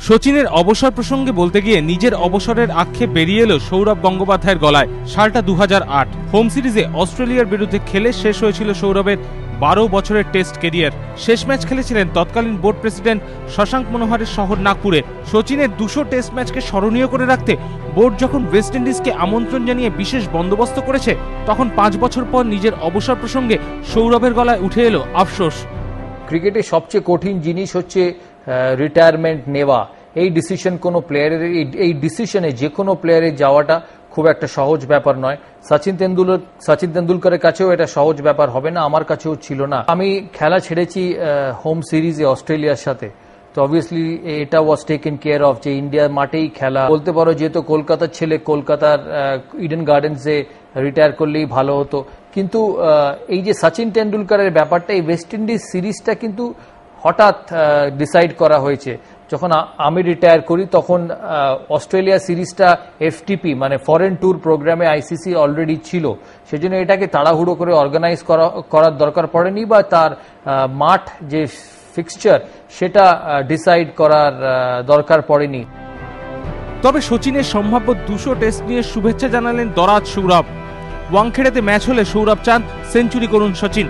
সচিনের অবসর প্রসঙ্গে বলতে গিয়ে নিজের অবসরের আক্ষেপ বেরিয়ে এলো সৌরভ গঙ্গোপাধ্যায়ের গলায়। সালটা 2008। হোম সিরিজে অস্ট্রেলিয়ার বিরুদ্ধে খেলে শেষ হয়েছিল সৌরভের 12 বছরের টেস্ট কেরিয়ার। শেষ ম্যাচ খেলেছিলেন তৎকালীন বোর্ড প্রেসিডেন্ট শশাঙ্ক মনোহরের শহর নাগপুরে। সচিনের 200 টেস্ট ম্যাচকে স্মরণীয় করে রাখতে বোর্ড যখন ওয়েস্ট ইন্ডিজকে আমন্ত্রণ জানিয়ে বিশেষ বন্দোবস্ত করেছে, তখন 5 বছর পর নিজের অবসর প্রসঙ্গে সৌরভের গলায় উঠে এলো আফসোস। ক্রিকেটে সবচেয়ে কঠিন জিনিস হচ্ছে রিটায়ারমেন্ট নেওয়া। এই ডিসিশন কোনো প্লেয়ারের, এই ডিসিশনে যে কোনো প্লেয়ারের যাওয়াটা খুব একটা সহজ ব্যাপার নয়। সচিন তেন্ডুলকরের কাছেও এটা সহজ ব্যাপার হবে না, আমার কাছেও ছিল না। আমি খেলা ছেড়েছি হোম সিরিজে অস্ট্রেলিয়ার সাথে, তো অবভিয়াসলি এটা ওয়াজ টেকেন কেয়ার অফ, যে ইন্ডিয়ার মাঠেই খেলা। বলতে পারো যেহেতু কলকাতার ছেলে, কলকাতার ইডেন গার্ডেন্সে রিটায়ার করলেই ভালো হতো। কিন্তু এই যে সচিন তেন্ডুলকরের ব্যাপারটা, এই ওয়েস্ট ইন্ডিজ সিরিজটা কিন্তু হঠাৎ ডিসাইড করা হয়েছে। যখন আমি রিটায়ার করি তখন অস্ট্রেলিয়া সিরিজটা এফটিপি মানে ফরেন ট্যুর প্রোগ্রামে আইসিসি অলরেডি ছিল, সেজন্য এটাকে তাড়াহুড়ো করে অর্গানাইজ করার দরকার পড়েনি, বা তার মাঠ যে ফিক্সচার সেটা ডিসাইড করার দরকার পড়েনি। তবে সচিনের সম্ভাব্য 200 টেস্ট নিয়ে শুভেচ্ছা জানালেন দরাজ সৌরভ। ওয়াংখেড়েতে ম্যাচ হলে সৌরভ চান সেঞ্চুরি করুন সচিন,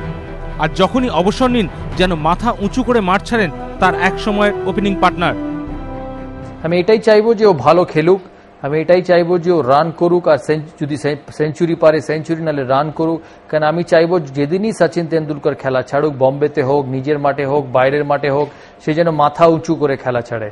আর যখনই অবসর নিন যেন মাথা উঁচু করে মাঠ ছাড়েন তার এক সময়ের ওপেনিং পার্টনার। আমি এটাই চাইবো যে ও ভালো খেলুক, আমি এটাই চাইবো যে ও রান করুক, আর যদি সেঞ্চুরি পারে সেঞ্চুরি, নাহলে রান করুক। কারণ আমি চাইবো যেদিনই সচিন তেন্ডুলকর খেলা ছাড়ুক, বম্বেতে হোক, নিজের মাঠে হোক, বাইরের মাঠে হোক, সে যেন মাথা উঁচু করে খেলা ছাড়ে।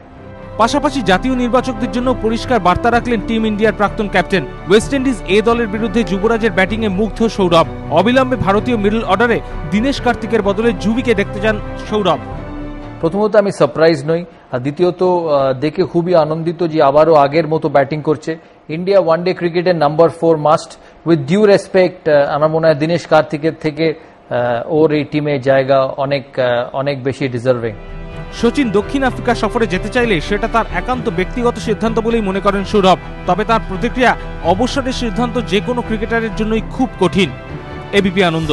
পাশাপাশি জাতীয় নির্বাচকদের জন্য পরিষ্কার বার্তা রাখলেন টিম ইন্ডিয়ার প্রাক্তন ক্যাপ্টেন। ওয়েস্ট ইন্ডিজ এ দলের বিরুদ্ধে যুবরাজের ব্যাটিংয়ে মুগ্ধ সৌরভ। অবিলম্বে ভারতীয় মিডল অর্ডারে দীনেশ কার্তিকের বদলে যুবিকে দেখতে চান সৌরভ। প্রথমত আমি সারপ্রাইজ নই, আর দ্বিতীয়ত দেখে খুবই আনন্দিত যে আবারও আগের মতো ব্যাটিং করছে। ইন্ডিয়া ওয়ানডে ক্রিকেটের number 4 must. With due respect, আমার মনে হয় দীনেশ কার্তিকের থেকে ওর এই টিমে জায়গা অনেক বেশি ডিজার্ভিং। সচিন দক্ষিণ আফ্রিকা সফরে যেতে চাইলে সেটা তার একান্ত ব্যক্তিগত সিদ্ধান্ত বলেই মনে করেন সৌরভ। তবে তার প্রতিক্রিয়া, অবসরের সিদ্ধান্ত যে কোনো ক্রিকেটারের জন্যই খুব কঠিন। এবিপি আনন্দ।